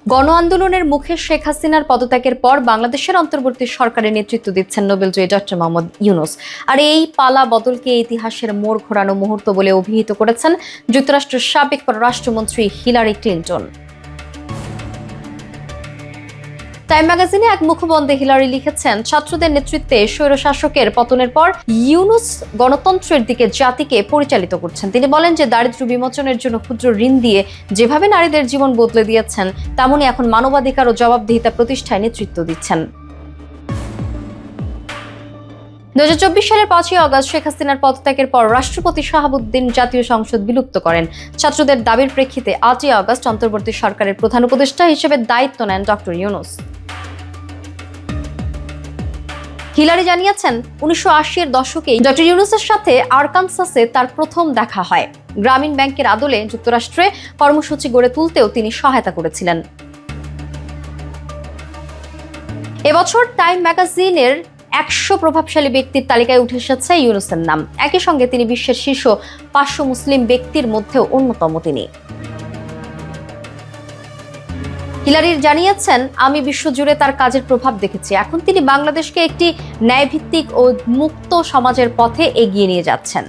গণ আন্দোলনের মুখে শেখ হাসিনার পদত্যাগের পর বাংলাদেশের অন্তর্বর্তী সরকারের নেতৃত্ব দিচ্ছেন নোবেলজয়ী ডক্টর মোহাম্মদ ইউনূস। আর এই পালা বদলকে ইতিহাসের মোড় ঘোরানো মুহূর্ত বলে অভিহিত করেছেন যুক্তরাষ্ট্রের সাবেক পররাষ্ট্রমন্ত্রী হিলারি ক্লিনটন। টাইম ম্যাগাজিনে এক মুখবন্ধে হিলারি লিখেছেন, ছাত্রদের নেতৃত্বে স্বৈরশাসকের পতনের পর ইউনূস গণতন্ত্রের দিকে জাতিকে পরিচালিত করছেন। তিনি বলেন যে দারিদ্র্য বিমোচনের জন্য ক্ষুদ্র ঋণ দিয়ে যেভাবে নারীদের জীবন বদলে দিয়েছেন, তেমনি এখন মানবাধিকার ও জবাবদিহিতা প্রতিষ্ঠায় নেতৃত্ব দিচ্ছেন। 2024 সালের 5ই আগস্ট শেখ হাসিনার পদত্যাগের পর রাষ্ট্রপতি শাহাবুদ্দিন জাতীয় সংসদ বিলুপ্ত করেন। ছাত্রদের দাবির প্রেক্ষিতে 8ই আগস্ট অন্তর্বর্তী সরকারের প্রধান উপদেষ্টা হিসেবে দায়িত্ব নেন ডক্টর ইউনূস। হিলারি জানিয়েছেন, 1980-এর দশকে ডক্টর ইউনূসের সাথে আরকানসাসে তার প্রথম দেখা হয়। গ্রামীণ ব্যাংকের আদলে যুক্তরাষ্ট্রে কর্মসূচি গড়ে তুলতেও তিনি সহায়তা করেছিলেন। এবছর টাইম ম্যাগাজিনের 100 প্রভাবশালী ব্যক্তির তালিকায় উঠে এসেছে ইউনূসের নাম। একই সঙ্গে তিনি বিশ্বের শীর্ষ 500 মুসলিম ব্যক্তির মধ্যেও অন্যতম। তিনি হিলারি জানিয়েছেন, আমি বিশ্বজুড়ে তার কাজের প্রভাব দেখেছি। এখন তিনি বাংলাদেশকে একটি ন্যায়ভিত্তিক ও মুক্ত সমাজের পথে এগিয়ে নিয়ে যাচ্ছেন।